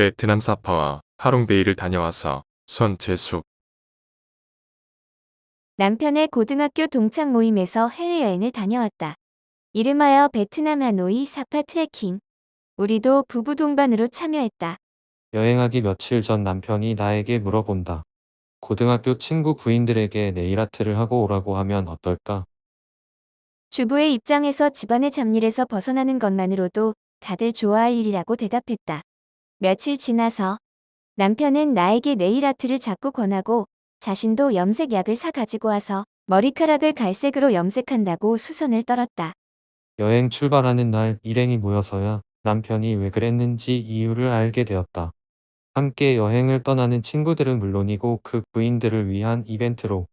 베트남 사파와 하롱베이를 다녀와서 손재숙. 남편의 고등학교 동창 모임에서 해외여행을 다녀왔다. 이름하여 베트남 하노이 사파 트레킹. 우리도 부부 동반으로 참여했다. 여행하기 며칠 전 남편이 나에게 물어본다. 고등학교 친구 부인들에게 네일 아트를 하고 오라고 하면 어떨까? 주부의 입장에서 집안의 잡일에서 벗어나는 것만으로도 다들 좋아할 일이라고 대답했다. 며칠 지나서 남편은 나에게 네일 아트를 자꾸 권하고 자신도 염색약을 사 가지고 와서 머리카락을 갈색으로 염색한다고 수선을 떨었다. 여행 출발하는 날 일행이 모여서야 남편이 왜 그랬는지 이유를 알게 되었다. 함께 여행을 떠나는 친구들은 물론이고 그 부인들을 위한 이벤트로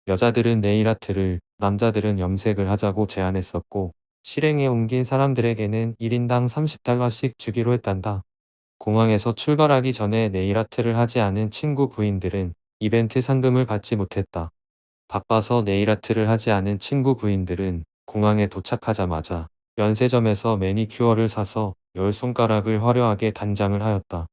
여자들은 네일 아트를, 남자들은 염색을 하자고 제안했었고 실행에 옮긴 사람들에게는 1인당 $30씩 주기로 했단다. 공항에서 출발하기 전에 네일 아트를 하지 않은 친구 부인들은 이벤트 상금을 받지 못했다. 바빠서 네일 아트를 하지 않은 친구 부인들은 공항에 도착하자마자 면세점에서 매니큐어를 사서 10손가락을 화려하게 단장을 하였다.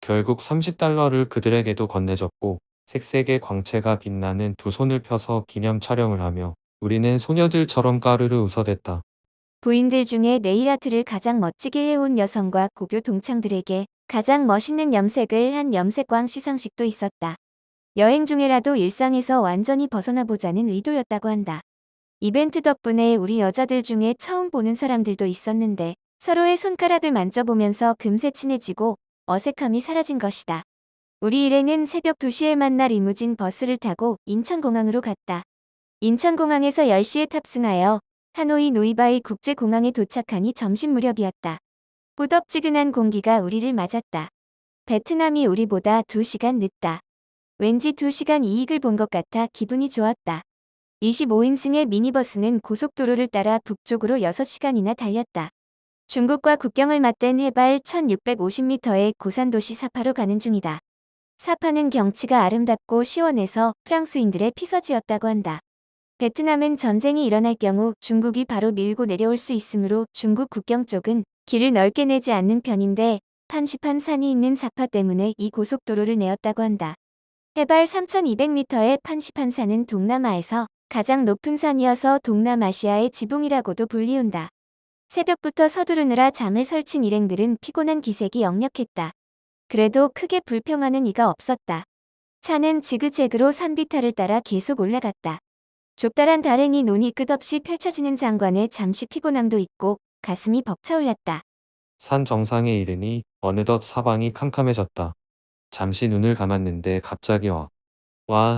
결국 $30를 그들에게도 건네줬고 색색의 광채가 빛나는 두 손을 펴서 기념 촬영을 하며 우리는 소녀들처럼 까르르 웃어댔다. 부인들 중에 네일 아트를 가장 멋지게 해온 여성과 고교 동창들에게 가장 멋있는 염색을 한 염색광 시상식도 있었다. 여행 중에라도 일상에서 완전히 벗어나 보자는 의도였다고 한다. 이벤트 덕분에 우리 여자들 중에 처음 보는 사람들도 있었는데 서로의 손가락을 만져보면서 금세 친해지고 어색함이 사라진 것이다. 우리 일행은 새벽 2시에 만나 리무진 버스를 타고 인천공항으로 갔다. 인천공항에서 10시에 탑승하여 하노이 노이바이 국제공항에 도착하니 점심 무렵이었다. 뿌덕지근한 공기가 우리를 맞았다. 베트남이 우리보다 2시간 늦다. 왠지 2시간 이익을 본 것 같아 기분이 좋았다. 25인승의 미니버스는 고속도로를 따라 북쪽으로 6시간이나 달렸다. 중국과 국경을 맞댄 해발 1650m의 고산도시 사파로 가는 중이다. 사파는 경치가 아름답고 시원해서 프랑스인들의 피서지였다고 한다. 베트남은 전쟁이 일어날 경우 중국이 바로 밀고 내려올 수 있으므로 중국 국경 쪽은 길을 넓게 내지 않는 편인데 판시판 산이 있는 사파 때문에 이 고속도로를 내었다고 한다. 해발 3200m의 판시판 산은 동남아에서 가장 높은 산이어서 동남아시아의 지붕이라고도 불리운다. 새벽부터 서두르느라 잠을 설친 일행들은 피곤한 기색이 역력했다. 그래도 크게 불평하는 이가 없었다. 차는 지그재그로 산비탈을 따라 계속 올라갔다. 좁다란 다랭이 논이 끝없이 펼쳐지는 장관에 잠시 피곤함도 있고 가슴이 벅차올랐다. 산 정상에 이르니 어느덧 사방이 캄캄해졌다. 잠시 눈을 감았는데 갑자기 와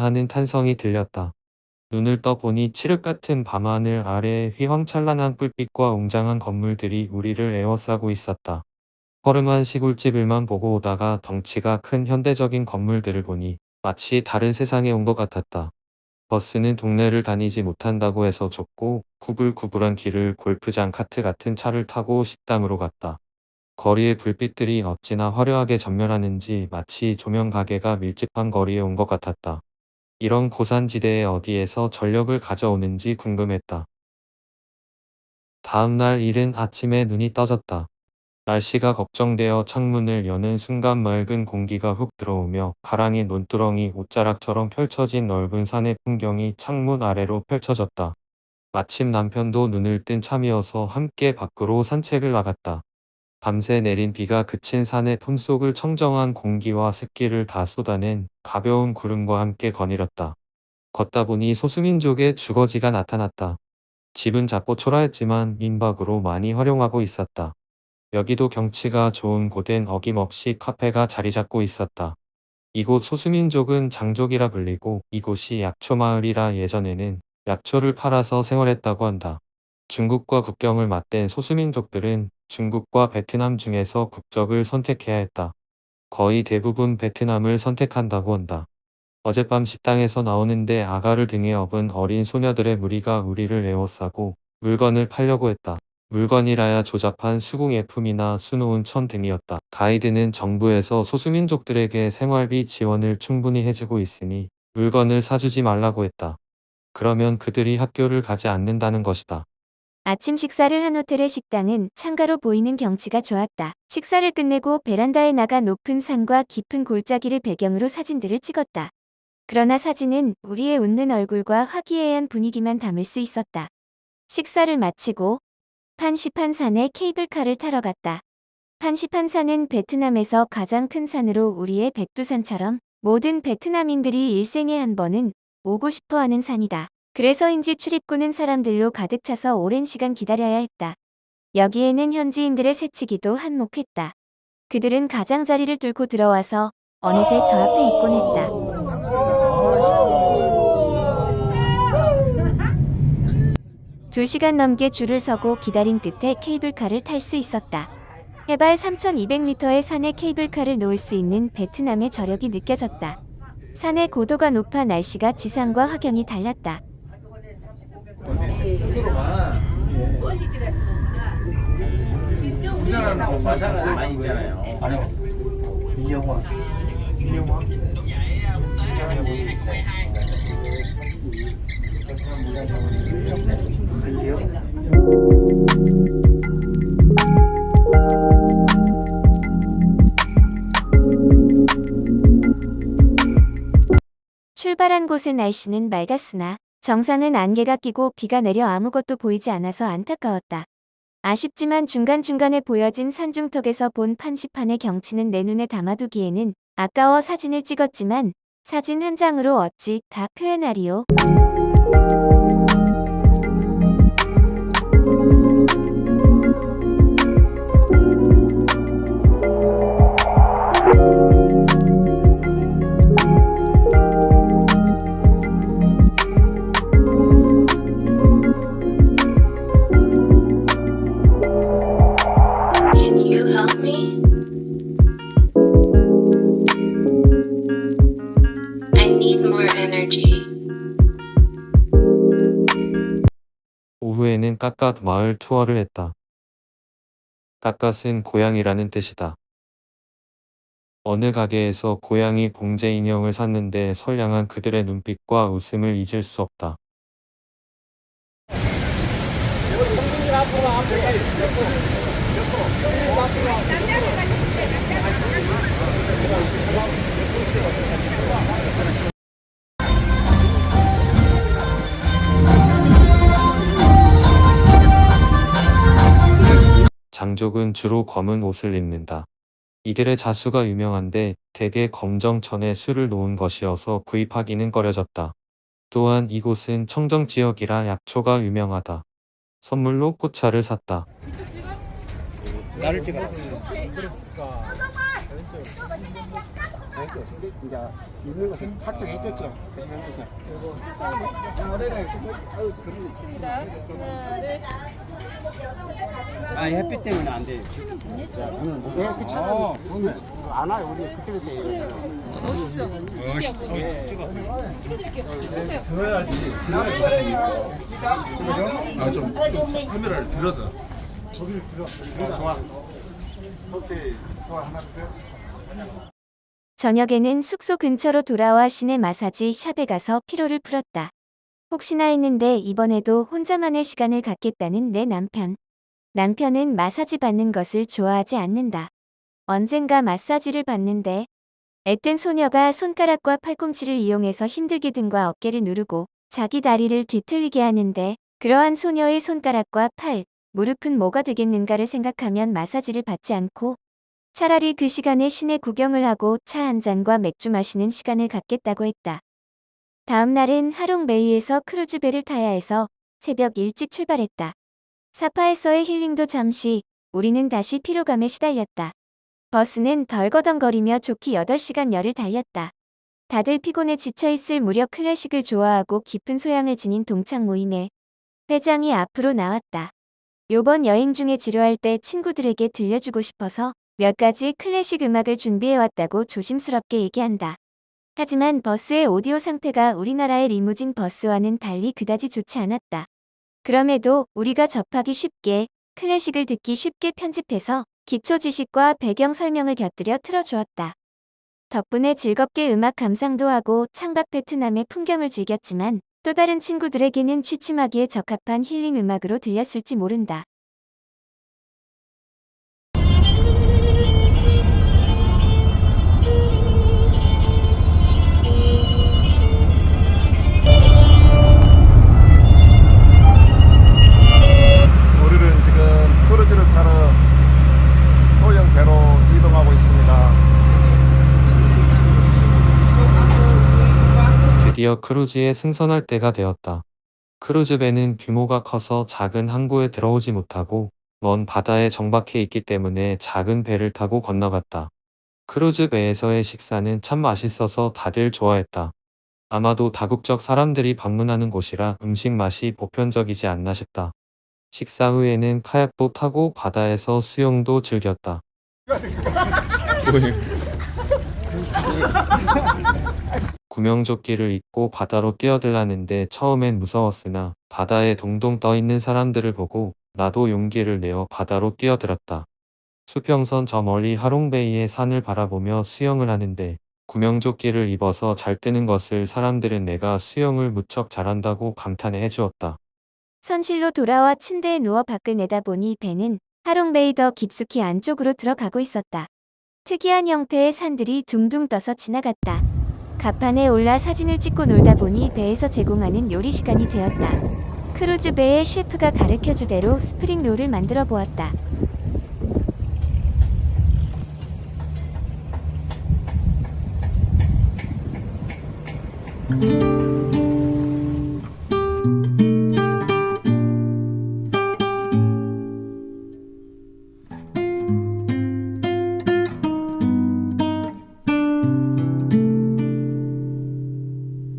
하는 탄성이 들렸다. 눈을 떠보니 칠흑 같은 밤하늘 아래에 휘황찬란한 불빛과 웅장한 건물들이 우리를 에워싸고 있었다. 허름한 시골집을만 보고 오다가 덩치가 큰 현대적인 건물들을 보니 마치 다른 세상에 온 것 같았다. 버스는 동네를 다니지 못한다고 해서 좁고 구불구불한 길을 골프장 카트 같은 차를 타고 식당으로 갔다. 거리의 불빛들이 어찌나 화려하게 전멸하는지 마치 조명 가게가 밀집한 거리에 온 것 같았다. 이런 고산지대에 어디에서 전력을 가져오는지 궁금했다. 다음날 이른 아침에 눈이 떠졌다. 날씨가 걱정되어 창문을 여는 순간 맑은 공기가 훅 들어오며 가랑이 논두렁이 옷자락처럼 펼쳐진 넓은 산의 풍경이 창문 아래로 펼쳐졌다. 마침 남편도 눈을 뜬 참이어서 함께 밖으로 산책을 나갔다. 밤새 내린 비가 그친 산의 품속을 청정한 공기와 습기를 다 쏟아낸 가벼운 구름과 함께 거닐었다. 걷다 보니 소수민족의 주거지가 나타났다. 집은 작고 초라했지만 민박으로 많이 활용하고 있었다. 여기도 경치가 좋은 곳엔 어김없이 카페가 자리 잡고 있었다. 이곳 소수민족은 장족이라 불리고 이곳이 약초마을이라 예전에는 약초를 팔아서 생활했다고 한다. 중국과 국경을 맞댄 소수민족들은 중국과 베트남 중에서 국적을 선택해야 했다. 거의 대부분 베트남을 선택한다고 한다. 어젯밤 식당에서 나오는데 아가를 등에 업은 어린 소녀들의 무리가 우리를 에워싸고 물건을 팔려고 했다. 물건이라야 조잡한 수공예품이나 수놓은 천 등이었다. 가이드는 정부에서 소수민족들에게 생활비 지원을 충분히 해주고 있으니 물건을 사주지 말라고 했다. 그러면 그들이 학교를 가지 않는다는 것이다. 아침 식사를 한 호텔의 식당은 창가로 보이는 경치가 좋았다. 식사를 끝내고 베란다에 나가 높은 산과 깊은 골짜기를 배경으로 사진들을 찍었다. 그러나 사진은 우리의 웃는 얼굴과 화기애애한 분위기만 담을 수 있었다. 식사를 마치고 판시판산에 케이블카를 타러 갔다. 판시판산은 베트남에서 가장 큰 산으로 우리의 백두산처럼 모든 베트남인들이 일생에 한 번은 오고 싶어하는 산이다. 그래서인지 출입구는 사람들로 가득 차서 오랜 시간 기다려야 했다. 여기에는 현지인들의 새치기도 한몫했다. 그들은 가장자리를 뚫고 들어와서 어느새 저 앞에 있곤 했다. 2시간 넘게 줄을 서고 기다린 끝에 케이블카를 탈 수 있었다. 해발 3,200m의 산에 케이블카를 놓을 수 있는 베트남의 저력이 느껴졌다. 산의 고도가 높아 날씨가 지상과 확연히 달랐다. 우리나라는 마사가 많이 있잖아요. 안 해봤어. 인형화. 출발한 곳의 날씨는 맑았으나 정상은 안개가 끼고 비가 내려 아무것도 보이지 않아서 안타까웠다. 아쉽지만 중간중간에 보여진 산중턱에서 본 판시판의 경치는 내 눈에 담아두기에는 아까워 사진을 찍었지만 사진 한 장으로 어찌 다 표현하리요. Can you help me? I need more energy. 오후에는 까까 마을 투어를 했다. 까까은 고양이라는 뜻이다. 어느 가게에서 고양이 봉제 인형을 샀는데 선량한 그들의 눈빛과 웃음을 잊을 수 없다. 장족은 주로 검은 옷을 입는다. 이들의 자수가 유명한데 대개 검정천에 술을 놓은 것이어서 구입하기는 꺼려졌다. 또한 이곳은 청정지역이라 약초가 유명하다. 선물로 꽃차를 샀다. 나를 찍어. 이제 있는 것은 확정해줬죠. 그러면서 아 햇빛 때문에 안 돼. 네, 그 차는 안 와요. 우리 그때 좀 카메라를 들어서 좋아. 오케이, 좋아 하나 주세요. 저녁에는 숙소 근처로 돌아와 시내 마사지 샵에 가서 피로를 풀었다. 혹시나 했는데 이번에도 혼자만의 시간을 갖겠다는 내 남편. 남편은 마사지 받는 것을 좋아하지 않는다. 언젠가 마사지를 받는데 앳된 소녀가 손가락과 팔꿈치를 이용해서 힘들게 등과 어깨를 누르고 자기 다리를 뒤틀리게 하는데 그러한 소녀의 손가락과 팔, 무릎은 뭐가 되겠는가를 생각하면 마사지를 받지 않고 차라리 그 시간에 시내 구경을 하고 차 한 잔과 맥주 마시는 시간을 갖겠다고 했다. 다음 날은 하롱베이에서 크루즈배를 타야 해서 새벽 일찍 출발했다. 사파에서의 힐링도 잠시, 우리는 다시 피로감에 시달렸다. 버스는 덜거덩거리며 좋기 8시간 열을 달렸다. 다들 피곤해 지쳐있을 무렵 클래식을 좋아하고 깊은 소양을 지닌 동창 모임에 회장이 앞으로 나왔다. 요번 여행 중에 지루할 때 친구들에게 들려주고 싶어서 몇 가지 클래식 음악을 준비해왔다고 조심스럽게 얘기한다. 하지만 버스의 오디오 상태가 우리나라의 리무진 버스와는 달리 그다지 좋지 않았다. 그럼에도 우리가 접하기 쉽게, 클래식을 듣기 쉽게 편집해서 기초 지식과 배경 설명을 곁들여 틀어주었다. 덕분에 즐겁게 음악 감상도 하고 창밖 베트남의 풍경을 즐겼지만 또 다른 친구들에게는 취침하기에 적합한 힐링 음악으로 들렸을지 모른다. 우리는 지금 크루즈를 타러 소형 배로 이동하고 있습니다. 드디어 크루즈에 승선할 때가 되었다. 크루즈 배는 규모가 커서 작은 항구에 들어오지 못하고 먼 바다에 정박해 있기 때문에 작은 배를 타고 건너갔다. 크루즈 배에서의 식사는 참 맛있어서 다들 좋아했다. 아마도 다국적 사람들이 방문하는 곳이라 음식 맛이 보편적이지 않나 싶다. 식사 후에는 카약도 타고 바다에서 수영도 즐겼다. 구명조끼를 입고 바다로 뛰어들라는데 처음엔 무서웠으나 바다에 동동 떠있는 사람들을 보고 나도 용기를 내어 바다로 뛰어들었다. 수평선 저 멀리 하롱베이의 산을 바라보며 수영을 하는데 구명조끼를 입어서 잘 뜨는 것을 사람들은 내가 수영을 무척 잘한다고 감탄해 해주었다. 선실로 돌아와 침대에 누워 밖을 내다보니 배는 하롱베이 더 깊숙이 안쪽으로 들어가고 있었다. 특이한 형태의 산들이 둥둥 떠서 지나갔다. 갑판에 올라 사진을 찍고 놀다 보니 배에서 제공하는 요리 시간이 되었다. 크루즈 배의 셰프가 가르쳐주대로 스프링 롤을 만들어 보았다.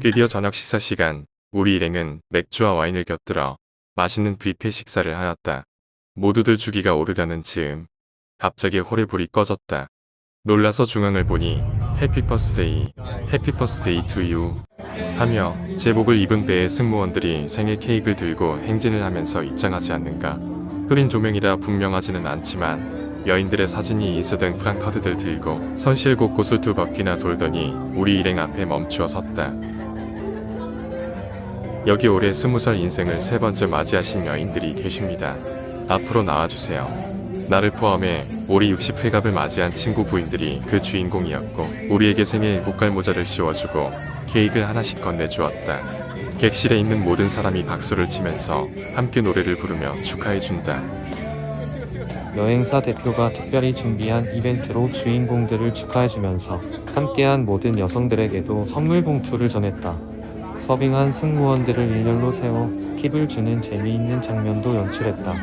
드디어 저녁 식사 시간. 우리 일행은 맥주와 와인을 곁들여 맛있는 뷔페 식사를 하였다. 모두들 주기가 오르려는 즈음 갑자기 홀에 불이 꺼졌다. 놀라서 중앙을 보니 해피 버스데이, 해피 버스데이 투 유 하며 제복을 입은 배의 승무원들이 생일 케이크를 들고 행진을 하면서 입장하지 않는가. 흐린 조명이라 분명하지는 않지만 여인들의 사진이 인쇄된 플랜카드들 들고 선실 곳곳을 두 바퀴나 돌더니 우리 일행 앞에 멈추어 섰다. 여기 올해 20살 인생을 3번째 맞이하신 여인들이 계십니다. 앞으로 나와주세요. 나를 포함해 올해 60회갑을 맞이한 친구 부인들이 그 주인공이었고 우리에게 생일 꽃갈 모자를 씌워주고 케이크를 하나씩 건네주었다. 객실에 있는 모든 사람이 박수를 치면서 함께 노래를 부르며 축하해준다. 여행사 대표가 특별히 준비한 이벤트로 주인공들을 축하해주면서 함께한 모든 여성들에게도 선물 봉투를 전했다. 서빙한 승무원들을 일렬로 세워 팁을 주는 재미있는 장면도 연출했다.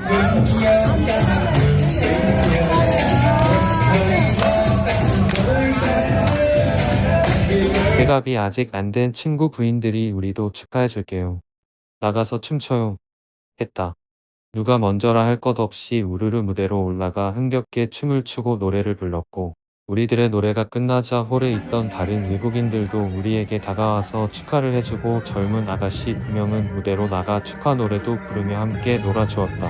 회갑이 아직 안 된 친구 부인들이 우리도 축하해줄게요. 나가서 춤춰요. 했다. 누가 먼저라 할 것 없이 우르르 무대로 올라가 흥겹게 춤을 추고 노래를 불렀고 우리들의 노래가 끝나자 홀에 있던 다른 외국인들도 우리에게 다가와서 축하를 해주고 젊은 아가씨 2명은 무대로 나가 축하 노래도 부르며 함께 놀아주었다.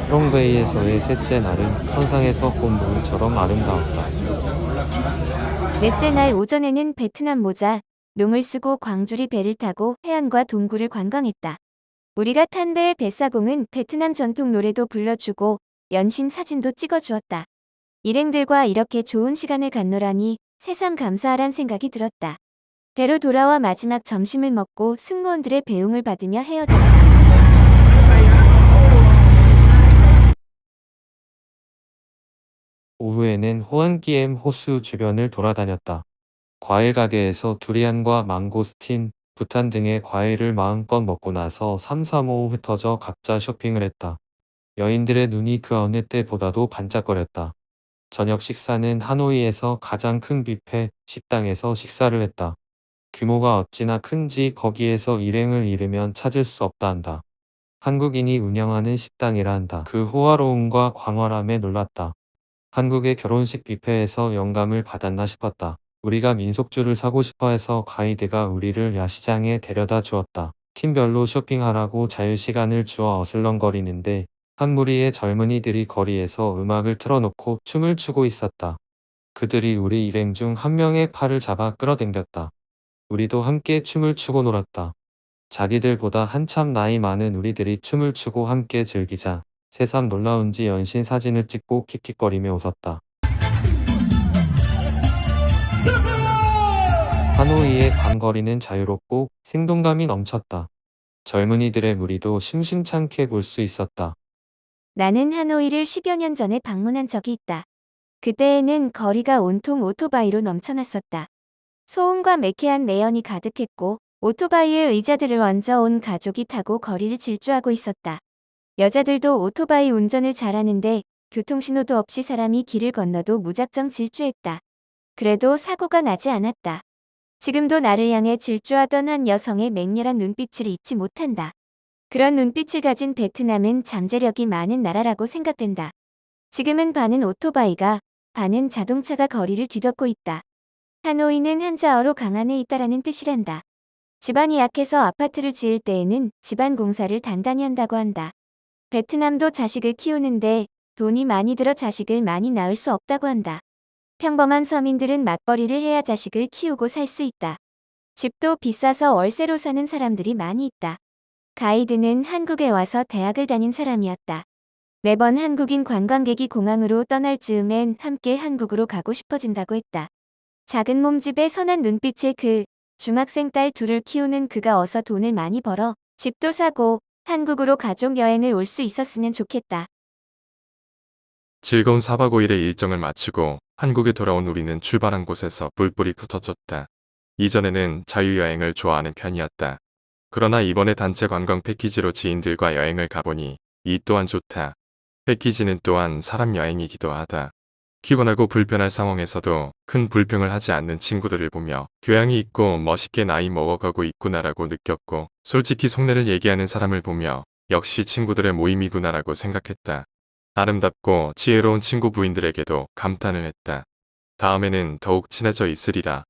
하롱베이에서의 셋째 날은 천상에서 본 노을처럼 아름다웠다. 넷째 날 오전에는 베트남 모자, 롱을 쓰고 광주리 배를 타고 해안과 동굴을 관광했다. 우리가 탄 배의 뱃사공은 베트남 전통 노래도 불러주고 연신 사진도 찍어주었다. 일행들과 이렇게 좋은 시간을 갖노라니 새삼 감사하란 생각이 들었다. 배로 돌아와 마지막 점심을 먹고 승무원들의 배웅을 받으며 헤어졌다. 오후에는 호안기엠 호수 주변을 돌아다녔다. 과일 가게에서 두리안과 망고스틴, 부탄 등의 과일을 마음껏 먹고 나서 삼삼오오 흩어져 각자 쇼핑을 했다. 여인들의 눈이 그 어느 때보다도 반짝거렸다. 저녁 식사는 하노이에서 가장 큰 뷔페 식당에서 식사를 했다. 규모가 어찌나 큰지 거기에서 일행을 잃으면 찾을 수 없다 한다. 한국인이 운영하는 식당이라 한다. 그 호화로움과 광활함에 놀랐다. 한국의 결혼식 뷔페에서 영감을 받았나 싶었다. 우리가 민속주를 사고 싶어해서 가이드가 우리를 야시장에 데려다 주었다. 팀별로 쇼핑하라고 자유시간을 주어 어슬렁거리는데 한 무리의 젊은이들이 거리에서 음악을 틀어놓고 춤을 추고 있었다. 그들이 우리 일행 중 한 명의 팔을 잡아 끌어당겼다. 우리도 함께 춤을 추고 놀았다. 자기들보다 한참 나이 많은 우리들이 춤을 추고 함께 즐기자 새삼 놀라운지 연신 사진을 찍고 킥킥거리며 웃었다. 하노이의 밤거리는 자유롭고 생동감이 넘쳤다. 젊은이들의 무리도 심심찮게 볼 수 있었다. 나는 하노이를 10여 년 전에 방문한 적이 있다. 그때에는 거리가 온통 오토바이로 넘쳐났었다. 소음과 매캐한 매연이 가득했고 오토바이의 의자들을 얹어 온 가족이 타고 거리를 질주하고 있었다. 여자들도 오토바이 운전을 잘하는데 교통신호도 없이 사람이 길을 건너도 무작정 질주했다. 그래도 사고가 나지 않았다. 지금도 나를 향해 질주하던 한 여성의 맹렬한 눈빛을 잊지 못한다. 그런 눈빛을 가진 베트남은 잠재력이 많은 나라라고 생각된다. 지금은 반은 오토바이가, 반은 자동차가 거리를 뒤덮고 있다. 하노이는 한자어로 강 안에 있다라는 뜻이란다. 집안이 약해서 아파트를 지을 때에는 집안 공사를 단단히 한다고 한다. 베트남도 자식을 키우는데 돈이 많이 들어 자식을 많이 낳을 수 없다고 한다. 평범한 서민들은 맞벌이를 해야 자식을 키우고 살 수 있다. 집도 비싸서 월세로 사는 사람들이 많이 있다. 가이드는 한국에 와서 대학을 다닌 사람이었다. 매번 한국인 관광객이 공항으로 떠날 즈음엔 함께 한국으로 가고 싶어진다고 했다. 작은 몸집에 선한 눈빛의 그 중학생 딸 둘을 키우는 그가 어서 돈을 많이 벌어 집도 사고 한국으로 가족 여행을 올 수 있었으면 좋겠다. 즐거운 4박 5일의 일정을 마치고 한국에 돌아온 우리는 출발한 곳에서 뿔뿔이 흩어졌다. 이전에는 자유여행을 좋아하는 편이었다. 그러나 이번에 단체 관광 패키지로 지인들과 여행을 가보니 이 또한 좋다. 패키지는 또한 사람 여행이기도 하다. 피곤하고 불편할 상황에서도 큰 불평을 하지 않는 친구들을 보며 교양이 있고 멋있게 나이 먹어가고 있구나라고 느꼈고 솔직히 속내를 얘기하는 사람을 보며 역시 친구들의 모임이구나라고 생각했다. 아름답고 지혜로운 친구 부인들에게도 감탄을 했다. 다음에는 더욱 친해져 있으리라.